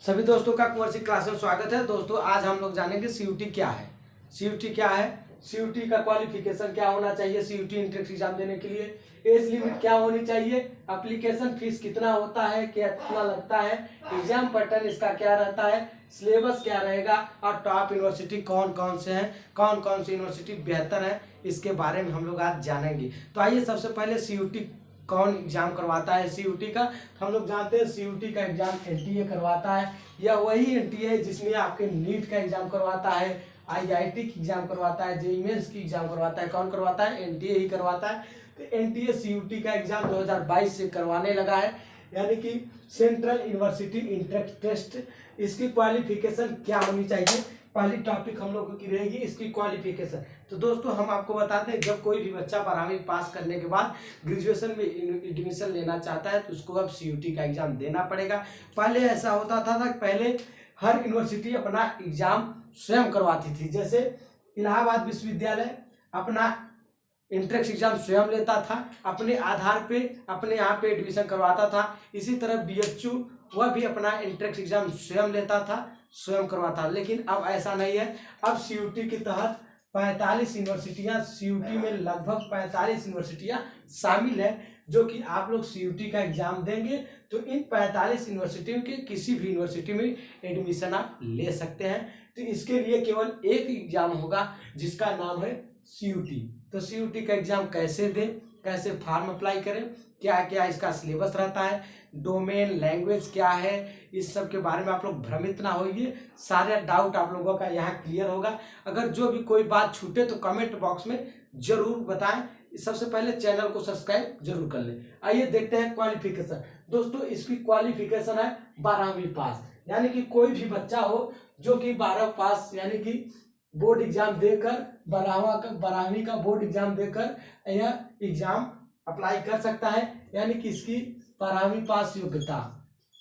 सभी दोस्तों का कुंवर क्लास में स्वागत है। दोस्तों आज हम लोग जानेंगे सीयूटी क्या है। सीयूटी क्या है, सीयूटी का क्वालिफिकेशन क्या होना चाहिए, सीयूटी एंट्रेंस एग्जाम देने के लिए एज लिमिट क्या होनी चाहिए, एप्लीकेशन फीस कितना होता है, कितना लगता है, एग्जाम पैटर्न इसका क्या रहता है, सिलेबस क्या रहेगा और टॉप यूनिवर्सिटी कौन कौन से हैं, कौन कौन सी यूनिवर्सिटी बेहतर है, इसके बारे में हम लोग आज जानेंगे। तो आइए सबसे पहले सीयूटी कौन एग्जाम करवाता है। सीयूटी का हम लोग जानते हैं, सीयूटी का एग्जाम एनटीए करवाता है। यह वही एनटीए है जिसमें आपके नीट का एग्जाम करवाता है, आईआईटी की एग्जाम करवाता है, जेईई मेंस की एग्जाम करवाता है। कौन करवाता है? एनटीए ही करवाता है। तो एनटीए सीयूटी का एग्जाम 2022 से करवाने लगा है, यानी कि सेंट्रल यूनिवर्सिटी एंट्रेंस टेस्ट। इसकी क्वालिफिकेशन क्या होनी चाहिए, पहली टॉपिक हम लोगों की रहेगी इसकी क्वालिफिकेशन। तो दोस्तों हम आपको बताते हैं, जब कोई भी बच्चा 12वीं पास करने के बाद ग्रेजुएशन में एडमिशन लेना चाहता है तो उसको अब सीयूटी का एग्जाम देना पड़ेगा। पहले ऐसा होता था पहले हर यूनिवर्सिटी अपना एग्जाम स्वयं करवाती थी। जैसे इलाहाबाद विश्वविद्यालय अपना एंट्रेंस एग्जाम स्वयं लेता था, अपने आधार पे अपने यहाँ पे एडमिशन करवाता था। इसी तरह बीएचयू वह भी अपना एंट्रेंस एग्जाम स्वयं लेता था, स्वयं करवाता। लेकिन अब ऐसा नहीं है। अब सीयूटी के तहत 45 यूनिवर्सिटियां, सीयूटी में लगभग 45 यूनिवर्सिटियां शामिल है, जो कि आप लोग सीयूटी का एग्जाम देंगे तो इन 45 यूनिवर्सिटियों के किसी भी यूनिवर्सिटी में एडमिशन आप ले सकते हैं। तो इसके लिए केवल एक एग्जाम होगा जिसका नाम है सीयूटी। तो सीयूटी का एग्जाम कैसे दें, कैसे फॉर्म अप्लाई करें, क्या क्या इसका सिलेबस रहता है, डोमेन लैंग्वेज क्या है, इस सब के बारे में आप लोग भ्रमित ना होइए। सारे डाउट आप लोगों का यहाँ क्लियर होगा। अगर जो भी कोई बात छूटे तो कमेंट बॉक्स में जरूर बताएं। सबसे पहले चैनल को सब्सक्राइब जरूर कर लें। आइए देखते हैं क्वालिफिकेशन। दोस्तों इसकी क्वालिफिकेशन है 12वीं पास, यानी कि कोई भी बच्चा हो जो कि 12 पास यानी कि बोर्ड एग्जाम देकर 12वीं का बोर्ड एग्जाम देकर यह एग्जाम अप्लाई कर सकता है। यानी कि इसकी 12वीं पास योग्यता,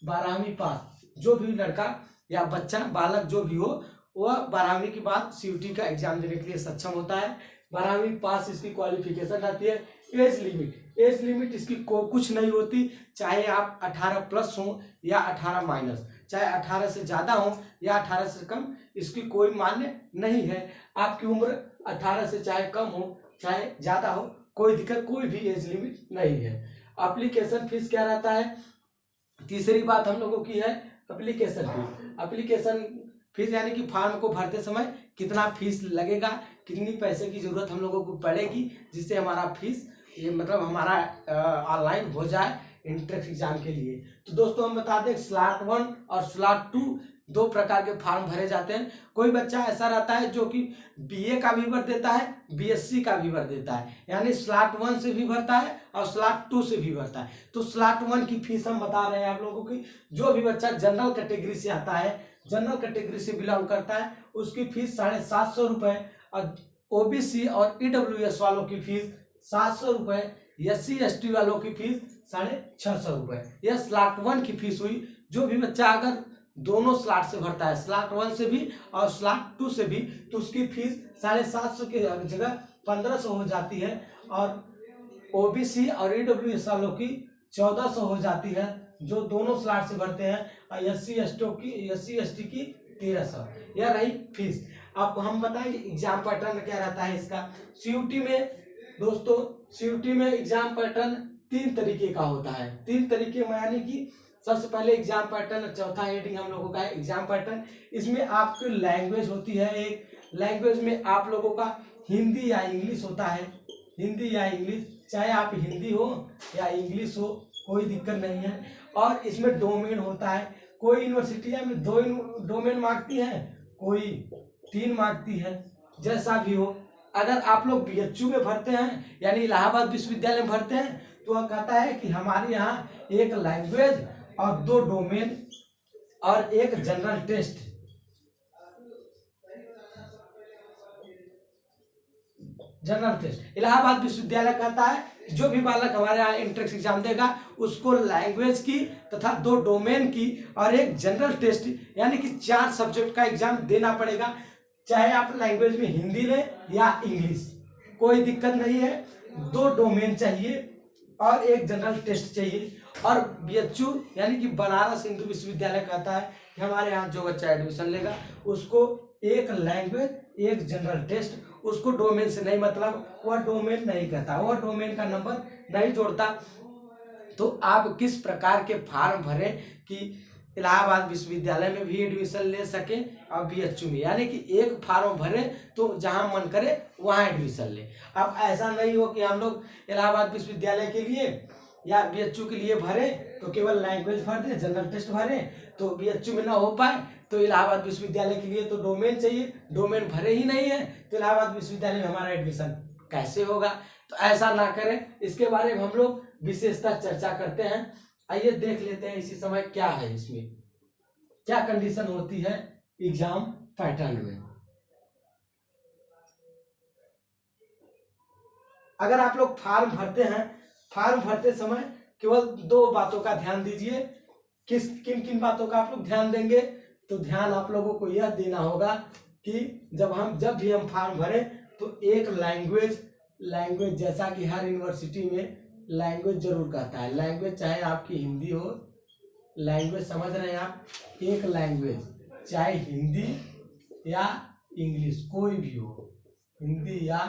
12वीं पास जो भी लड़का या बच्चा बालक जो भी हो वह 12वीं के बाद सीयूटी का एग्जाम देने के लिए सक्षम होता है। 12वीं पास इसकी क्वालिफिकेशन रहती है। एज लिमिट इसकी कुछ नहीं होती, चाहे आप 18 प्लस हो या 18 माइनस, चाहे 18 से ज्यादा हो या 18 से कम, इसकी कोई मान्य नहीं है। आपकी उम्र 18 से चाहे कम हो चाहे ज्यादा हो, कोई दिक्कत, कोई भी एज लिमिट नहीं है। एप्लीकेशन फीस क्या रहता है? तीसरी बात हम लोगों की है एप्लीकेशन फीस। एप्लीकेशन फीस यानी कि फॉर्म को भरते समय कितना फीस लगेगा, कितनी पैसे की जरूरत हम लोगों को पड़ेगी, जिससे हमारा फीस ये मतलब हमारा ऑनलाइन हो जाए एंट्रेंस एग्जाम के लिए। तो दोस्तों हम बता दें, स्लॉट 1 और स्लॉट 2 दो प्रकार के फॉर्म भरे जाते हैं। कोई बच्चा ऐसा रहता है जो कि बीए का भी भर देता है, बीएससी का भी भर देता है, यानी स्लॉट 1 से भी भरता है और स्लॉट 2 से भी भरता है। तो स्लॉट 1 की फीस हम बता रहे हैं आप लोगों की। जो भी बच्चा जनरल कैटेगरी से आता है, जनरल कैटेगरी से बिलोंग करता है, उसकी फीस 750 रुपए, और ओबीसी और ईडब्ल्यूएस वालों की फीस 700 रुपए, SC ST वालों की फीस 650 रुपए। यह स्लॉट 1 की फीस हुई। जो भी बच्चा अगर दोनों स्लॉट से भरता है, स्लॉट 1 से भी और स्लॉट 2 से भी, तो उसकी फीस 750 की जगह 1500 हो जाती है, और ओबीसी और ईडब्ल्यूएस वालों की 1400 हो जाती है जो दोनों स्लॉट से भरते हैं, और SC ST की 1300। यह रही फीस। अब हम बताएंगे एग्जाम पैटर्न क्या रहता है इसका। सीयूटी में दोस्तों, सीयूटी में एग्जाम पैटर्न 3 तरीके का होता है। 3 तरीके में यानी कि सबसे पहले एग्जाम पैटर्न, चौथा हेडिंग हम लोगों का है एग्जाम पैटर्न। इसमें आपकी लैंग्वेज होती है। एक लैंग्वेज में आप लोगों का हिंदी या इंग्लिश होता है, हिंदी या इंग्लिश, चाहे आप हिंदी हो या इंग्लिश हो कोई दिक्कत नहीं है। और इसमें डोमेन होता है। कोई यूनिवर्सिटियां में 2 डोमेन मांगती है, कोई 3 मांगती है, जैसा भी हो। अगर आप लोग बीएचयू में भरते हैं यानी इलाहाबाद विश्वविद्यालय में भरते हैं तो वह कहता है कि हमारे यहाँ एक लैंग्वेज और 2 डोमेन और एक general test, general test. Allahabad विश्वविद्यालय कहता है जो भी बालक हमारे यहाँ एंट्रेंस एग्जाम देगा उसको लैंग्वेज की तथा 2 डोमेन की और एक जनरल टेस्ट यानी कि 4 सब्जेक्ट का एग्जाम देना पड़ेगा। चाहे आप लैंग्वेज में हिंदी लें या इंग्लिश, कोई दिक्कत नहीं है। 2 डोमेन चाहिए और एक जनरल टेस्ट चाहिए। और बीएचयू यानी कि बनारस हिंदू विश्वविद्यालय कहता है कि हमारे यहाँ जो बच्चा एडमिशन लेगा उसको एक लैंग्वेज एक जनरल टेस्ट, उसको डोमेन से नहीं मतलब, वह डोमेन नहीं कहता, वह डोमेन का नंबर नहीं जोड़ता। तो आप किस प्रकार के फॉर्म भरें कि इलाहाबाद विश्वविद्यालय में भी एडमिशन ले सकें और बीएचयू में, यानी कि एक फॉर्म भरे तो जहां मन करे वहां एडमिशन ले। अब ऐसा नहीं हो कि हम लोग इलाहाबाद विश्वविद्यालय के लिए या बीएचयू के लिए भरे तो केवल लैंग्वेज भर दे, जनरल टेस्ट भरे तो बीएचयू में ना हो पाए, तो इलाहाबाद विश्वविद्यालय के लिए तो डोमेन चाहिए, डोमेन भरे ही नहीं है तो इलाहाबाद विश्वविद्यालय में हमारा एडमिशन कैसे होगा। तो ऐसा ना करें, इसके बारे में हम लोग विशेषता चर्चा करते हैं। आइए देख लेते हैं इसी समय क्या है, इसमें क्या कंडीशन होती है एग्जाम पैटर्न में। अगर आप लोग फॉर्म भरते हैं, फॉर्म भरते समय केवल दो बातों का ध्यान दीजिए। किन किन बातों का आप लोग ध्यान देंगे, तो ध्यान आप लोगों को यह देना होगा कि जब भी हम फॉर्म भरें तो एक लैंग्वेज जैसा कि हर यूनिवर्सिटी में लैंग्वेज जरूर कहता है, लैंग्वेज चाहे आपकी हिंदी हो, लैंग्वेज समझ रहे हैं आप, एक लैंग्वेज चाहे हिंदी या इंग्लिश कोई भी हो, हिंदी या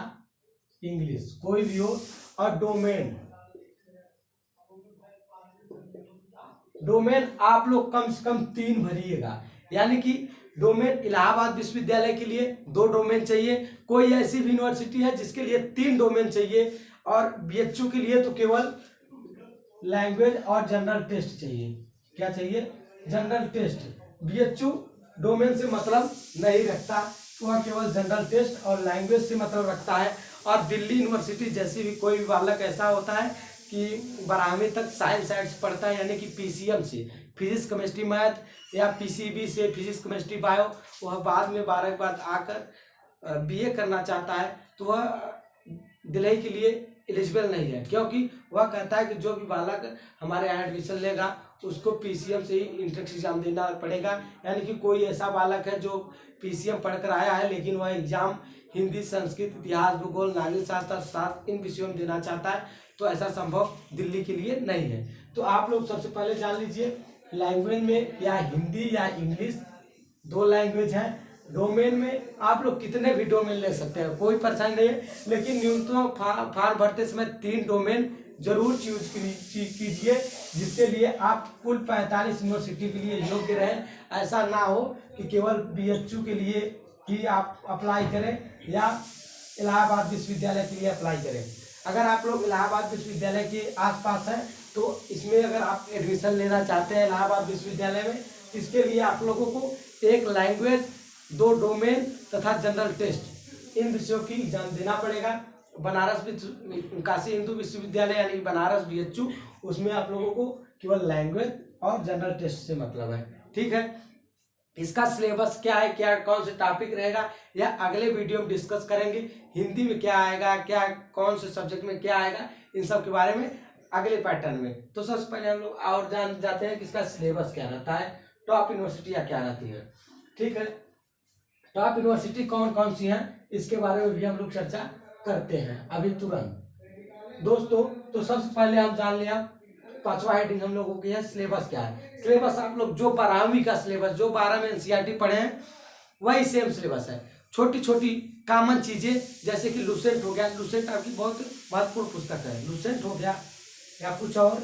इंग्लिश कोई भी हो। और डोमेन आप लोग कम से कम 3 भरिएगा, यानी कि डोमेन इलाहाबाद विश्वविद्यालय के लिए 2 डोमेन चाहिए, कोई ऐसी भी यूनिवर्सिटी है जिसके लिए 3 डोमेन चाहिए, और बीएचयू के लिए तो केवल लैंग्वेज और जनरल टेस्ट चाहिए। क्या चाहिए? General test. बीएचयू डोमेन से मतलब नहीं रखता, वह केवल जनरल टेस्ट और लैंग्वेज से मतलब रखता है। और दिल्ली यूनिवर्सिटी जैसी भी कोई भी बालक ऐसा होता है कि 12वीं तक साइंस साइंस पढ़ता है, यानी कि पीसीएम से फिजिक्स केमिस्ट्री मैथ या पीसीबी से फिजिक्स केमिस्ट्री बायो, वह बाद में 12 के बाद आकर बीए करना चाहता है तो वह दिल्ली के लिए एलिजिबल नहीं है, क्योंकि वह कहता है कि जो भी बालक हमारे यहाँ एडमिशन लेगा उसको पीसीएम से ही इंट्रेंस एग्जाम देना पड़ेगा। यानी कि कोई ऐसा बालक है जो पीसीएम पढ़कर आया है लेकिन वह एग्जाम हिंदी, संस्कृत, इतिहास, भूगोल, नागरिक शास्त्र, साथ इन विषयों में देना चाहता है, तो ऐसा संभव दिल्ली के लिए नहीं है। तो आप लोग सबसे पहले जान लीजिए, लैंग्वेज में या हिंदी या इंग्लिश 2 लैंग्वेज हैं। डोमेन में आप लोग कितने भी डोमेन ले सकते हैं, कोई परेशानी नहीं है, लेकिन न्यूनतम फॉर्म भरते समय 3 डोमेन जरूर चूज कीजिए, जिसके लिए आप कुल 45 यूनिवर्सिटी के लिए योग्य रहें। ऐसा ना हो कि केवल बीएचयू के लिए ही आप अप्लाई करें या इलाहाबाद विश्वविद्यालय के लिए अप्लाई करें। अगर आप लोग इलाहाबाद विश्वविद्यालय के आसपास हैं तो इसमें अगर आप एडमिशन लेना चाहते हैं इलाहाबाद विश्वविद्यालय में, इसके लिए आप लोगों को एक लैंग्वेज, 2 डोमेन तथा जनरल टेस्ट, इन विषयों की एग्जाम देना पड़ेगा। बनारस काशी हिंदू विश्वविद्यालय यानी बनारस बीएचयू, उसमें आप लोगों को केवल लैंग्वेज और जनरल टेस्ट से मतलब है। ठीक है, इसका सिलेबस क्या है, क्या कौन से टॉपिक रहेगा, या अगले वीडियो में डिस्कस करेंगे। हिंदी में क्या आएगा, क्या कौन से सब्जेक्ट में क्या आएगा, इन सब के बारे में अगले पैटर्न में। तो सबसे पहले हम लोग और जान जाते हैं कि इसका सिलेबस क्या रहता है, टॉप यूनिवर्सिटियाँ क्या रहती है। ठीक है, टॉप यूनिवर्सिटी कौन कौन सी हैं, इसके बारे में भी हम लोग चर्चा करते हैं अभी तुरंत। दोस्तों, तो सबसे पहले हम जान लिया, 5वां हेडिंग हम लोगों की है सिलेबस क्या है। सिलेबस आप लोग जो 12वीं का सिलेबस, जो 12 में एनसीईआरटी पढ़े हैं वही सेम सिलेबस है। छोटी छोटी कॉमन चीजें जैसे कि लुसेंट हो गया, लुसेंट आपकी बहुत महत्वपूर्ण पुस्तक है, लुसेंट हो गया या कुछ और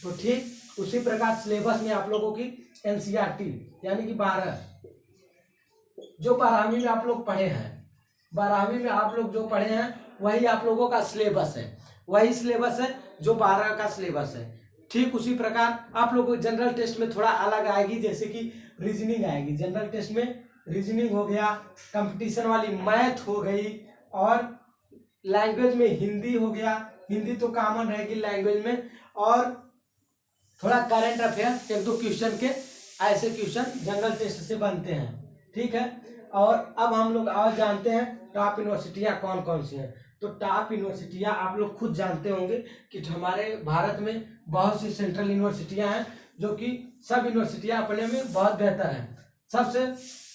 तो ठीक उसी प्रकार सिलेबस में आप लोगों की एनसीईआरटी यानी कि 12 जो 12वीं में आप लोग पढ़े हैं, 12वीं में आप लोग जो पढ़े हैं वही आप लोगों का सिलेबस है, वही सिलेबस है जो 12 का सिलेबस है। ठीक उसी प्रकार आप लोग को जनरल टेस्ट में थोड़ा अलग आएगी, जैसे कि रीजनिंग आएगी। जनरल टेस्ट में रीजनिंग हो गया, कंपटीशन वाली मैथ हो गई, और लैंग्वेज में हिंदी हो गया, हिंदी तो कॉमन रहेगी लैंग्वेज में, और थोड़ा करंट अफेयर 1-2 क्वेश्चन के ऐसे क्वेश्चन जनरल टेस्ट से बनते हैं। ठीक है, और अब हम लोग और जानते हैं टॉप यूनिवर्सिटियाँ कौन कौन सी हैं। तो टॉप यूनिवर्सिटियाँ आप लोग खुद जानते होंगे कि हमारे भारत में बहुत सी सेंट्रल यूनिवर्सिटियाँ हैं जो कि सब यूनिवर्सिटियाँ अपने में बहुत बेहतर हैं। सबसे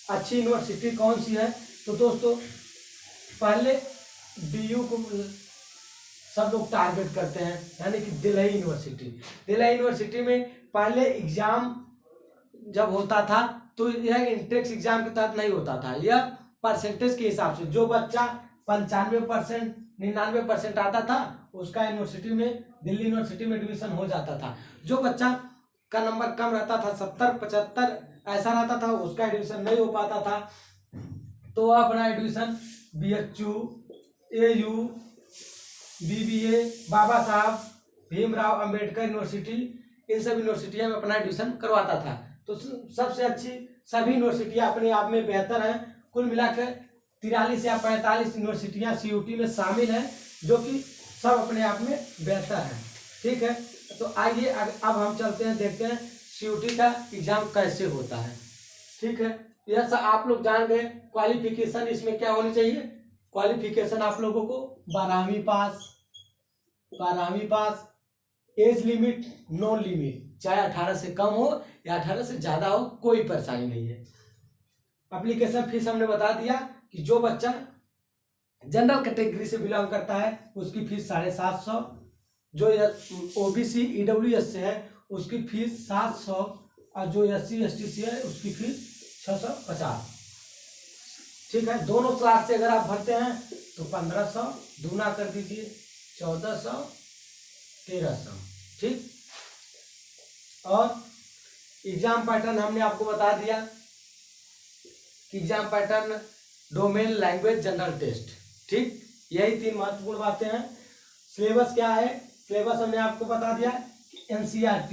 अच्छी यूनिवर्सिटी कौन सी है, तो दोस्तों पहले डीयू को सब लोग टारगेट करते हैं, यानी कि दिल्ली यूनिवर्सिटी। दिल्ली यूनिवर्सिटी में पहले एग्जाम जब होता था तो यह इंट्रेंस एग्जाम के तहत नहीं होता था, यह परसेंटेज के हिसाब से। जो बच्चा 95% 99% आता था उसका यूनिवर्सिटी में, दिल्ली यूनिवर्सिटी में एडमिशन हो जाता था। जो बच्चा का नंबर कम रहता था, 70 75 ऐसा रहता था, उसका एडमिशन नहीं हो पाता था, तो वह अपना एडमिशन BHU, AU, BBA, बाबा साहब भीमराव अंबेडकर यूनिवर्सिटी, इन सब यूनिवर्सिटियों में अपना एडमिशन करवाता था। तो सबसे अच्छी सभी यूनिवर्सिटियां अपने आप में बेहतर हैं। कुल मिलाकर 43 या 45 यूनिवर्सिटियां CUT में शामिल हैं, जो कि सब अपने आप में बेहतर हैं। ठीक है, तो आइए अब हम चलते हैं, देखते हैं CUT का एग्जाम कैसे होता है। ठीक है, यह सब आप लोग जान गए। क्वालिफिकेशन इसमें क्या होनी चाहिए? क्वालिफिकेशन आप लोगों को 12वीं पास, एज लिमिट नो लिमिट, चाहे 18 से कम हो या 18 से ज्यादा हो, कोई परेशानी नहीं है। एप्लीकेशन फीस हमने बता दिया कि जो बच्चा जनरल कैटेगरी से बिलोंग करता है उसकी फीस 750, जो OBC EWS से है उसकी फीस 700, और जो SC ST से है उसकी फीस 650। ठीक है, दोनों क्लास से अगर आप भरते हैं तो 1500, दूना कर दीजिए 1400, 1300। ठीक, और एग्जाम पैटर्न हमने आपको बता दिया कि exam pattern domain, language, general test. ठीक, यही 3 महत्वपूर्ण बातें हैं। सिलेबस क्या है? सिलेबस हमने आपको बता दिया कि NCERT